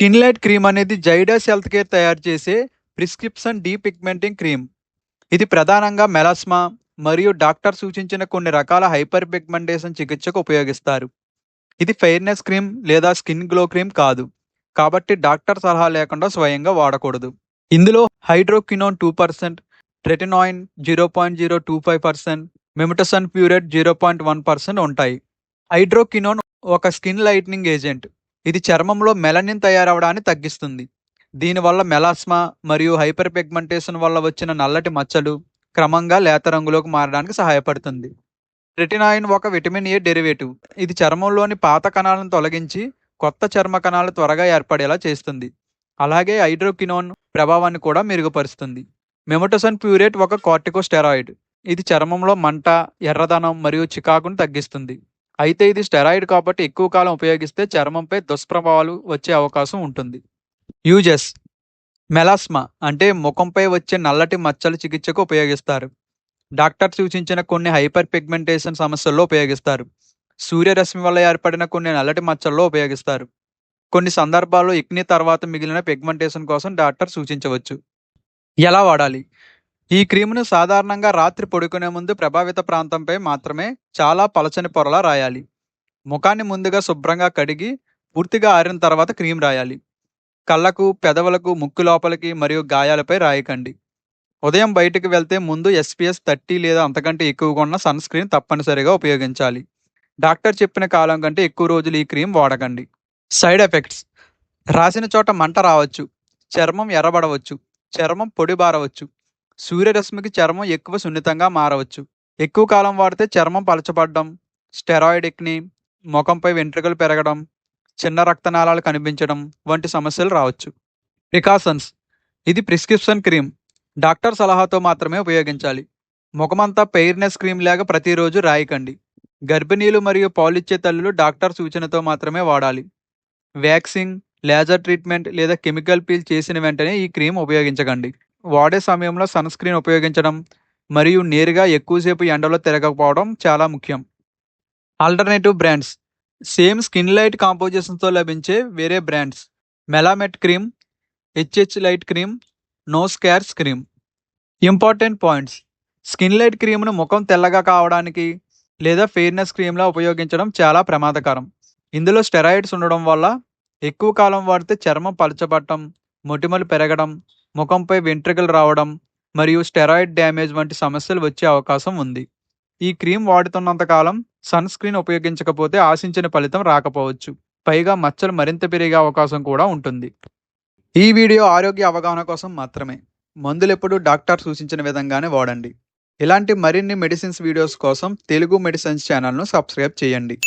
Skin light cream అనేది Zydus health care తయారు చేసే ప్రిస్క్రిప్షన్ డీపిగ్మెంటింగ్ క్రీమ్. ఇది ప్రధానంగా మెలాస్మా మరియు డాక్టర్ సూచించిన కొన్ని రకాల హైపర్ పిగ్మెంటేషన్ చికిత్సకు ఉపయోగిస్తారు. ఇది ఫెయిర్నెస్ క్రీమ్ లేదా స్కిన్ గ్లో క్రీమ్ కాదు. కాబట్టి డాక్టర్ సలహా లేకుండా స్వయంగా వాడకూడదు. ఇందులో హైడ్రోక్వినోన్ 2%, ట్రెటినాయిన్ 0.025%, మిమెటోసన్ ప్యూరేట్ 0.1% ఉంటాయి. హైడ్రోక్వినోన్ ఒక స్కిన్ లైట్నింగ్ ఏజెంట్. ఇది చర్మంలో మెలనిన్ తయారవడాన్ని తగ్గిస్తుంది. దీనివల్ల మెలాస్మా మరియు హైపర్ పిగ్మెంటేషన్ వల్ల వచ్చిన నల్లటి మచ్చలు క్రమంగా లేత రంగులోకి మారడానికి సహాయపడుతుంది. రెటినాయిన్ ఒక విటమిన్ ఏ డెరివేటివ్. ఇది చర్మంలోని పాత కణాలను తొలగించి కొత్త చర్మ కణాలు త్వరగా ఏర్పడేలా చేస్తుంది. అలాగే హైడ్రోక్వినోన్ ప్రభావాన్ని కూడా మెరుగుపరుస్తుంది. మిమెటోసన్ ప్యూరేట్ ఒక కార్టికోస్టెరాయిడ్. ఇది చర్మంలో మంట, ఎర్రదనం మరియు చికాకును తగ్గిస్తుంది. అయితే ఇది స్టెరాయిడ్ కాబట్టి ఎక్కువ కాలం ఉపయోగిస్తే చర్మంపై దుష్ప్రభావాలు వచ్చే అవకాశం ఉంటుంది. యూజెస్: మెలాస్మా అంటే ముఖంపై వచ్చే నల్లటి మచ్చల చికిత్సకు ఉపయోగిస్తారు. డాక్టర్ సూచించిన కొన్ని హైపర్ పిగ్మెంటేషన్ సమస్యల్లో ఉపయోగిస్తారు. సూర్యరశ్మి వల్ల ఏర్పడిన కొన్ని నల్లటి మచ్చల్లో ఉపయోగిస్తారు. కొన్ని సందర్భాల్లో ఇక్ని తర్వాత మిగిలిన పిగ్మెంటేషన్ కోసం డాక్టర్ సూచించవచ్చు. ఎలా వాడాలి? ఈ క్రీమును సాధారణంగా రాత్రి పడుకునే ముందు ప్రభావిత ప్రాంతంపై మాత్రమే చాలా పలచని పొరలా రాయాలి. ముఖాన్ని ముందుగా శుభ్రంగా కడిగి పూర్తిగా ఆరిన తర్వాత క్రీమ్ రాయాలి. కళ్ళకు, పెదవులకు, ముక్కు లోపలికి మరియు గాయాలపై రాయకండి. ఉదయం బయటకు వెళ్తే ముందు SPF 30 లేదా అంతకంటే ఎక్కువగా ఉన్న సన్ స్క్రీన్ తప్పనిసరిగా ఉపయోగించాలి. డాక్టర్ చెప్పిన కాలం కంటే ఎక్కువ రోజులు ఈ క్రీమ్ వాడకండి. సైడ్ ఎఫెక్ట్స్: రాసిన చోట మంట రావచ్చు, చర్మం ఎర్రబడవచ్చు, చర్మం పొడిబారవచ్చు, సూర్యరశ్మికి చర్మం ఎక్కువ సున్నితంగా మారవచ్చు. ఎక్కువ కాలం వాడితే చర్మం పలచబడడం, స్టెరాయిడ్ ఎక్ని, ముఖంపై వెంట్రుకలు పెరగడం, చిన్న రక్తనాళాలు కనిపించడం వంటి సమస్యలు రావచ్చు. ప్రికాషన్స్: ఇది ప్రిస్క్రిప్షన్ క్రీమ్. డాక్టర్ సలహాతో మాత్రమే ఉపయోగించాలి. ముఖమంతా ఫెయిర్నెస్ క్రీమ్ లాగా ప్రతిరోజు రాయకండి. గర్భిణీలు మరియు పాలిచ్చే తల్లులు డాక్టర్ సూచనతో మాత్రమే వాడాలి. వ్యాక్సింగ్, లేజర్ ట్రీట్మెంట్ లేదా కెమికల్ పీల్ చేసిన వెంటనే ఈ క్రీమ్ ఉపయోగించకండి. వాడే సమయంలో సన్ స్క్రీన్ ఉపయోగించడం మరియు నేరుగా ఎక్కువసేపు ఎండలో తిరగకపోవడం చాలా ముఖ్యం. Alternative brands: same skin light కాంపోజిషన్తో లభించే వేరే బ్రాండ్స్: మెలామెట్ cream, HH light cream, no scars cream. Important points: skin light క్రీమ్ను ముఖం తెల్లగా కావడానికి లేదా ఫెయిర్నెస్ క్రీమ్లా ఉపయోగించడం చాలా ప్రమాదకరం. ఇందులో స్టెరాయిడ్స్ ఉండడం వల్ల ఎక్కువ కాలం వాడితే చర్మం పలచబడటం, మొటిమలు పెరగడం, ముఖంపై వెంట్రుకలు రావడం మరియు స్టెరాయిడ్ డ్యామేజ్ వంటి సమస్యలు వచ్చే అవకాశం ఉంది. ఈ క్రీమ్ వాడుతున్నంత కాలం సన్ స్క్రీన్ ఉపయోగించకపోతే ఆశించిన ఫలితం రాకపోవచ్చు. పైగా మచ్చలు మరింత పెరిగే అవకాశం కూడా ఉంటుంది. ఈ వీడియో ఆరోగ్య అవగాహన కోసం మాత్రమే. మందులు ఎప్పుడు డాక్టర్ సూచించిన విధంగానే వాడండి. ఇలాంటి మరిన్ని మెడిసిన్స్ వీడియోస్ కోసం తెలుగు మెడిసిన్స్ ఛానల్ను సబ్స్క్రైబ్ చేయండి.